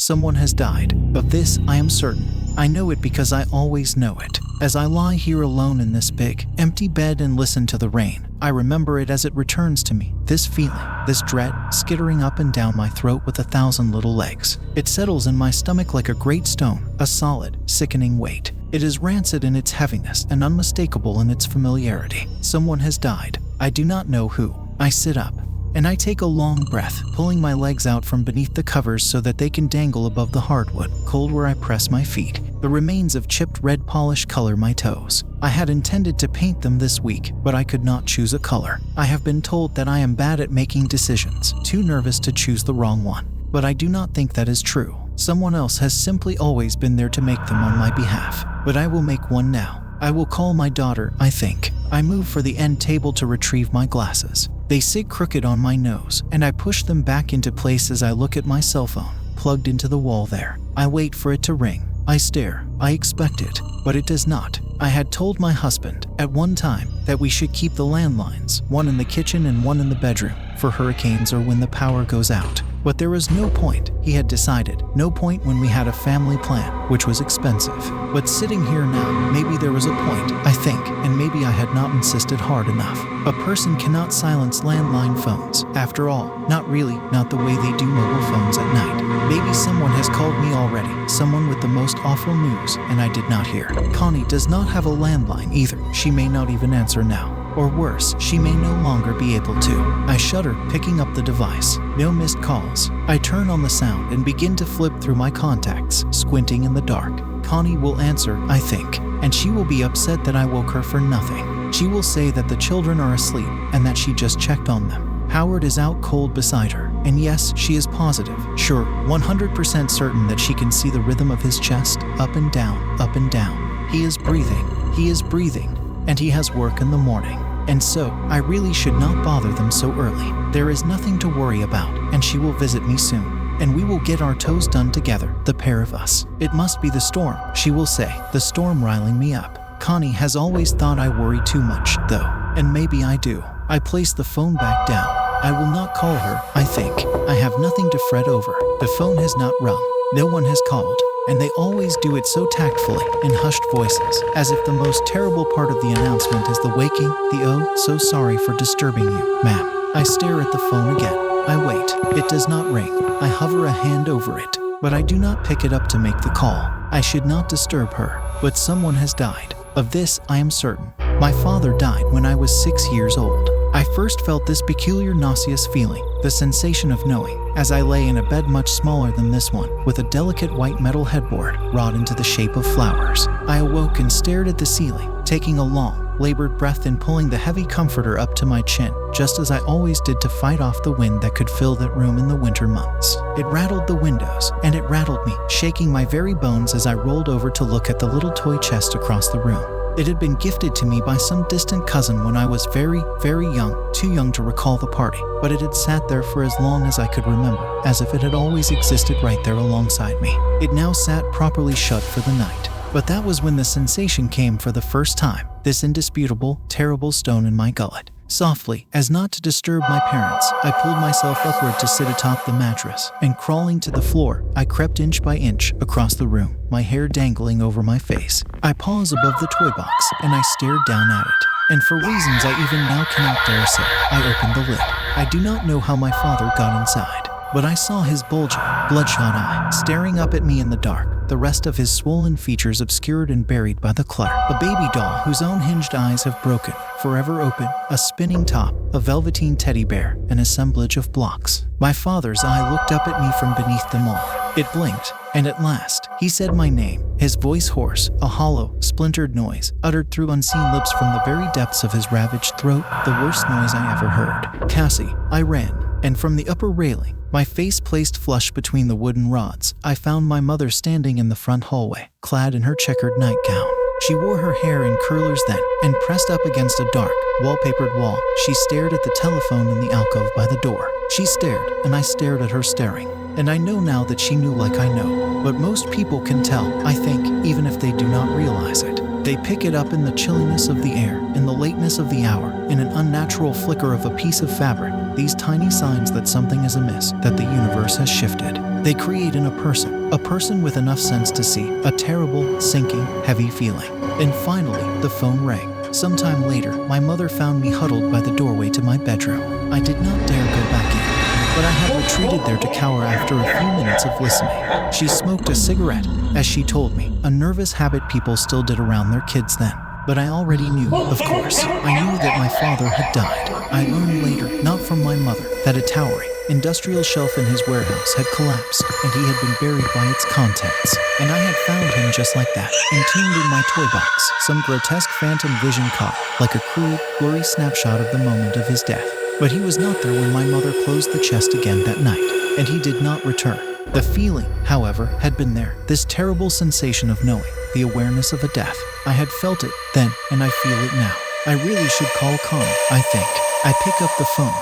Someone has died. Of this, I am certain. I know it because I always know it. As I lie here alone in this big, empty bed and listen to the rain, I remember it as it returns to me. This feeling, this dread, skittering up and down my throat with 1,000 little legs. It settles in my stomach like a great stone, a solid, sickening weight. It is rancid in its heaviness and unmistakable in its familiarity. Someone has died. I do not know who. I sit up, and I take a long breath, pulling my legs out from beneath the covers so that they can dangle above the hardwood, cold where I press my feet. The remains of chipped red polish color my toes. I had intended to paint them this week, but I could not choose a color. I have been told that I am bad at making decisions, too nervous to choose the wrong one. But I do not think that is true. Someone else has simply always been there to make them on my behalf. But I will make one now. I will call my daughter, I think. I move for the end table to retrieve my glasses. They sit crooked on my nose, and I push them back into place as I look at my cell phone, plugged into the wall there. I wait for it to ring. I stare. I expect it, but it does not. I had told my husband, at one time, that we should keep the landlines, one in the kitchen and one in the bedroom, for hurricanes or when the power goes out. But there was no point, he had decided, no point when we had a family plan, which was expensive. But sitting here now, maybe there was a point, I think, and maybe I had not insisted hard enough. A person cannot silence landline phones. After all, not really, not the way they do mobile phones at night. Maybe someone has called me already, someone with the most awful news, and I did not hear. Connie does not have a landline either. She may not even answer now. Or worse, she may no longer be able to. I shudder, picking up the device. No missed calls. I turn on the sound and begin to flip through my contacts, squinting in the dark. Connie will answer, I think, and she will be upset that I woke her for nothing. She will say that the children are asleep and that she just checked on them. Howard is out cold beside her, and yes, she is positive, sure, 100% certain that she can see the rhythm of his chest, up and down, up and down. He is breathing, and he has work in the morning. And so, I really should not bother them so early. There is nothing to worry about, and she will visit me soon. And we will get our toes done together, the pair of us. It must be the storm, she will say, the storm riling me up. Connie has always thought I worry too much, though, and maybe I do. I place the phone back down. I will not call her, I think. I have nothing to fret over. The phone has not rung. No one has called. And they always do it so tactfully, in hushed voices, as if the most terrible part of the announcement is the waking, the "oh, so sorry for disturbing you, ma'am." I stare at the phone again. I wait. It does not ring. I hover a hand over it, but I do not pick it up to make the call. I should not disturb her, but someone has died. Of this, I am certain. My father died when I was 6 years old. I first felt this peculiar nauseous feeling, the sensation of knowing, as I lay in a bed much smaller than this one, with a delicate white metal headboard wrought into the shape of flowers. I awoke and stared at the ceiling, taking a long, labored breath and pulling the heavy comforter up to my chin, just as I always did to fight off the wind that could fill that room in the winter months. It rattled the windows, and it rattled me, shaking my very bones as I rolled over to look at the little toy chest across the room. It had been gifted to me by some distant cousin when I was very, very young, too young to recall the party, but it had sat there for as long as I could remember, as if it had always existed right there alongside me. It now sat properly shut for the night. But that was when the sensation came for the first time, this indisputable, terrible stone in my gullet. Softly, as not to disturb my parents, I pulled myself upward to sit atop the mattress, and crawling to the floor, I crept inch by inch across the room, my hair dangling over my face. I paused above the toy box, and I stared down at it. And for reasons I even now cannot dare say, I opened the lid. I do not know how my father got inside, but I saw his bulging, bloodshot eye staring up at me in the dark, the rest of his swollen features obscured and buried by the clutter. A baby doll whose own hinged eyes have broken, forever open, a spinning top, a velveteen teddy bear, an assemblage of blocks. My father's eye looked up at me from beneath them all. It blinked, and at last, he said my name, his voice hoarse, a hollow, splintered noise, uttered through unseen lips from the very depths of his ravaged throat, the worst noise I ever heard. Cassie, I ran. And from the upper railing, my face placed flush between the wooden rods, I found my mother standing in the front hallway, clad in her checkered nightgown. She wore her hair in curlers then, and pressed up against a dark, wallpapered wall, she stared at the telephone in the alcove by the door. She stared, and I stared at her staring. And I know now that she knew like I know. But most people can tell, I think, even if they do not realize it. They pick it up in the chilliness of the air, in the lateness of the hour, in an unnatural flicker of a piece of fabric, these tiny signs that something is amiss, that the universe has shifted. They create in a person with enough sense to see a terrible, sinking, heavy feeling. And finally, the phone rang. Sometime later, my mother found me huddled by the doorway to my bedroom. I did not dare go back in, but I had retreated there to cower after a few minutes of listening. She smoked a cigarette, as she told me, a nervous habit people still did around their kids then. But I already knew, of course. I knew that my father had died. I learned later, not from my mother, that a towering, industrial shelf in his warehouse had collapsed, and he had been buried by its contents. And I had found him just like that, entombed in my toy box, some grotesque phantom vision caught, like a crude, blurry snapshot of the moment of his death. But he was not there when my mother closed the chest again that night, and he did not return. The feeling, however, had been there, this terrible sensation of knowing, the awareness of a death. I had felt it then, and I feel it now. I really should call Connie, I think. I pick up the phone,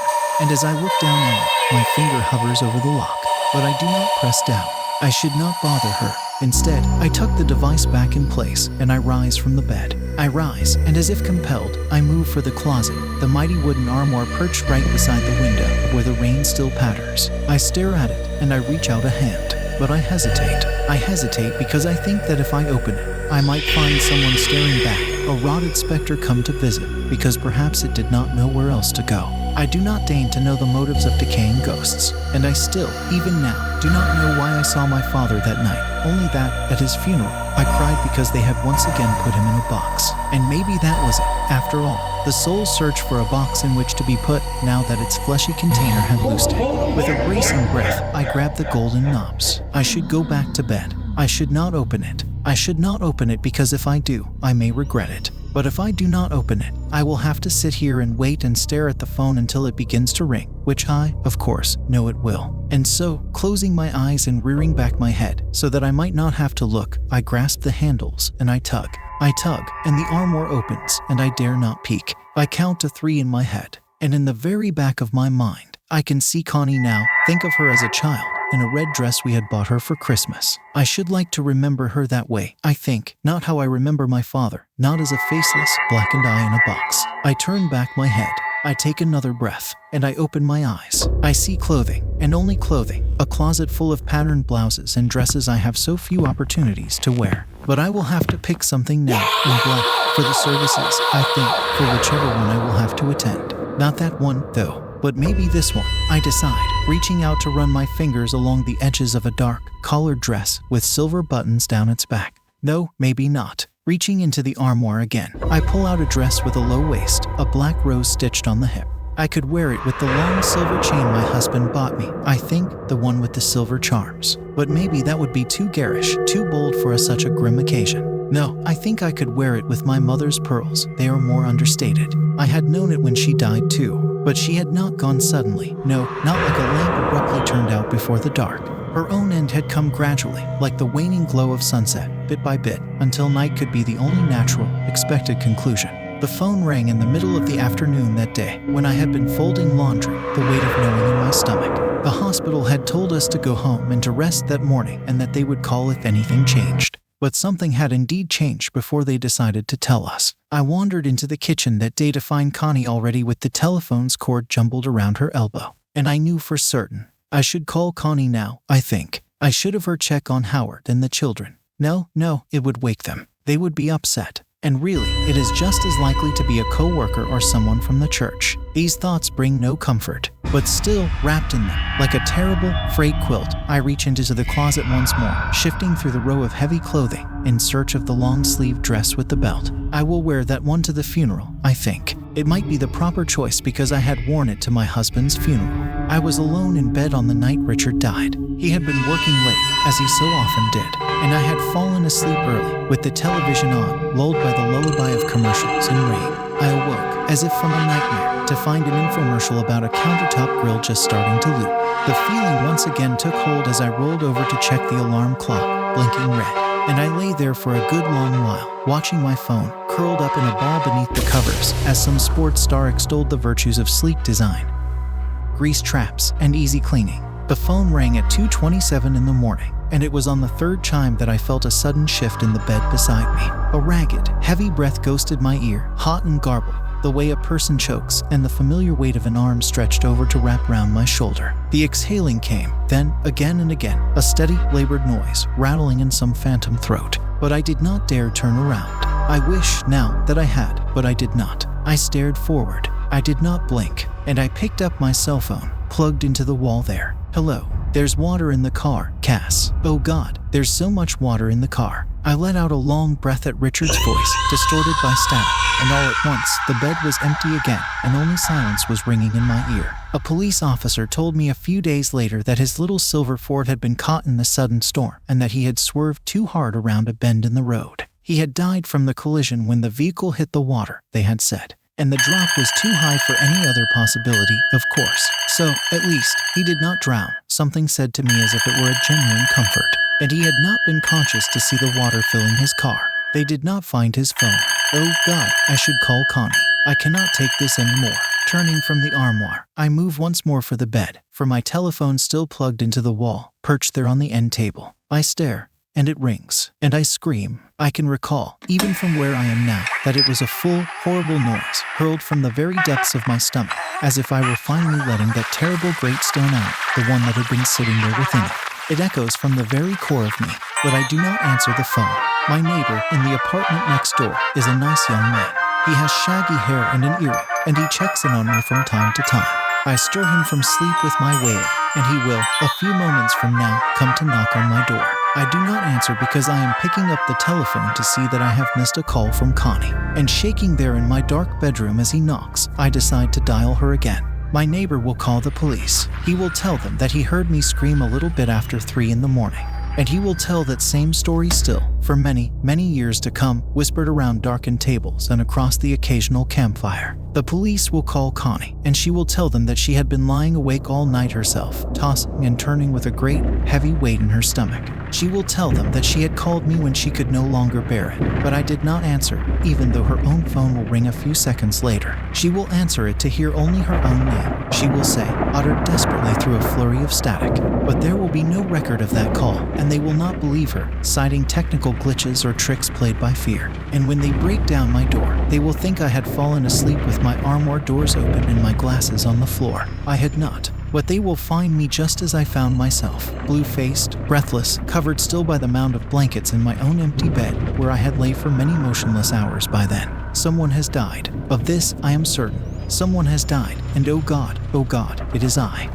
and as I look down at it, my finger hovers over the lock, but I do not press down. I should not bother her. Instead, I tuck the device back in place, and I rise from the bed. I rise, and as if compelled, I move for the closet, the mighty wooden armoire perched right beside the window, where the rain still patters. I stare at it, and I reach out a hand, but I hesitate. I hesitate because I think that if I open it, I might find someone staring back, a rotted specter come to visit, because perhaps it did not know where else to go. I do not deign to know the motives of decaying ghosts, and I still, even now, do not know why I saw my father that night, only that, at his funeral, I cried because they had once again put him in a box. And maybe that was it, after all, the soul's search for a box in which to be put, now that its fleshy container had loosened. With a bracing breath, I grabbed the golden knobs. I should go back to bed. I should not open it. I should not open it because if I do, I may regret it. But if I do not open it, I will have to sit here and wait and stare at the phone until it begins to ring, which I, of course, know it will. And so, closing my eyes and rearing back my head so that I might not have to look, I grasp the handles and I tug. I tug, and the armoire opens, and I dare not peek. I count to 3 in my head, and in the very back of my mind, I can see Connie now, think of her as a child, in a red dress we had bought her for Christmas. I should like to remember her that way, I think, not how I remember my father, not as a faceless, blackened eye in a box. I turn back my head. I take another breath, and I open my eyes. I see clothing, and only clothing, a closet full of patterned blouses and dresses I have so few opportunities to wear. But I will have to pick something now, in black, for the services, I think, for whichever one I will have to attend. Not that one, though. But maybe this one, I decide, reaching out to run my fingers along the edges of a dark, collared dress with silver buttons down its back. No, maybe not. Reaching into the armoire again, I pull out a dress with a low waist, a black rose stitched on the hip. I could wear it with the long silver chain my husband bought me, I think, the one with the silver charms. But maybe that would be too garish, too bold for such a grim occasion. No, I think I could wear it with my mother's pearls. They are more understated. I had known it when she died too, but she had not gone suddenly. No, not like a lamp abruptly turned out before the dark. Her own end had come gradually, like the waning glow of sunset, bit by bit, until night could be the only natural, expected conclusion. The phone rang in the middle of the afternoon that day, when I had been folding laundry, the weight of knowing in my stomach. The hospital had told us to go home and to rest that morning and that they would call if anything changed. But something had indeed changed before they decided to tell us. I wandered into the kitchen that day to find Connie already with the telephone's cord jumbled around her elbow. And I knew for certain. I should call Connie now, I think. I should have her check on Howard and the children. No, it would wake them. They would be upset. And really, it is just as likely to be a co-worker or someone from the church. These thoughts bring no comfort. But still, wrapped in them, like a terrible, frayed quilt, I reach into the closet once more, shifting through the row of heavy clothing, in search of the long-sleeved dress with the belt. I will wear that one to the funeral, I think. It might be the proper choice because I had worn it to my husband's funeral. I was alone in bed on the night Richard died. He had been working late, as he so often did, and I had fallen asleep early, with the television on, lulled by the lullaby of commercials and rain. I awoke, as if from a nightmare, to find an infomercial about a countertop grill just starting to loop. The feeling once again took hold as I rolled over to check the alarm clock, blinking red. And I lay there for a good long while, watching my phone, curled up in a ball beneath the covers, as some sports star extolled the virtues of sleek design, grease traps, and easy cleaning. The phone rang at 2:27 in the morning, and it was on the third chime that I felt a sudden shift in the bed beside me. A ragged, heavy breath ghosted my ear, hot and garbled, the way a person chokes, and the familiar weight of an arm stretched over to wrap round my shoulder. The exhaling came, then, again and again, a steady, labored noise, rattling in some phantom throat. But I did not dare turn around. I wish now that I had, but I did not. I stared forward. I did not blink, and I picked up my cell phone, plugged into the wall there. Hello. There's water in the car, Cass. Oh God, there's so much water in the car. I let out a long breath at Richard's voice, distorted by static, and all at once, the bed was empty again, and only silence was ringing in my ear. A police officer told me a few days later that his little silver Ford had been caught in the sudden storm, and that he had swerved too hard around a bend in the road. He had died from the collision when the vehicle hit the water, they had said. And the drop was too high for any other possibility, of course. So, at least, he did not drown, something said to me as if it were a genuine comfort. And he had not been conscious to see the water filling his car. They did not find his phone. Oh God, I should call Connie. I cannot take this anymore. Turning from the armoire, I move once more for the bed, for my telephone still plugged into the wall, perched there on the end table. I stare, and it rings, and I scream. I can recall, even from where I am now, that it was a full, horrible noise, hurled from the very depths of my stomach, as if I were finally letting that terrible great stone out, the one that had been sitting there within it. It echoes from the very core of me, but I do not answer the phone. My neighbor in the apartment next door is a nice young man. He has shaggy hair and an earring, and he checks in on me from time to time. I stir him from sleep with my wail, and he will, a few moments from now, come to knock on my door. I do not answer because I am picking up the telephone to see that I have missed a call from Connie. And shaking there in my dark bedroom as he knocks, I decide to dial her again. My neighbor will call the police. He will tell them that he heard me scream a little bit after 3 in the morning. And he will tell that same story still, for many, many years to come, whispered around darkened tables and across the occasional campfire. The police will call Connie, and she will tell them that she had been lying awake all night herself, tossing and turning with a great, heavy weight in her stomach. She will tell them that she had called me when she could no longer bear it, but I did not answer, even though her own phone will ring a few seconds later. She will answer it to hear only her own name, she will say, uttered desperately through a flurry of static. But there will be no record of that call, and they will not believe her, citing technical glitches or tricks played by fear. And when they break down my door, they will think I had fallen asleep with my armoire doors open and my glasses on the floor. I had not. But they will find me just as I found myself, blue-faced, breathless, covered still by the mound of blankets in my own empty bed, where I had lay for many motionless hours by then. Someone has died. Of this I am certain. Someone has died, and oh God, it is I.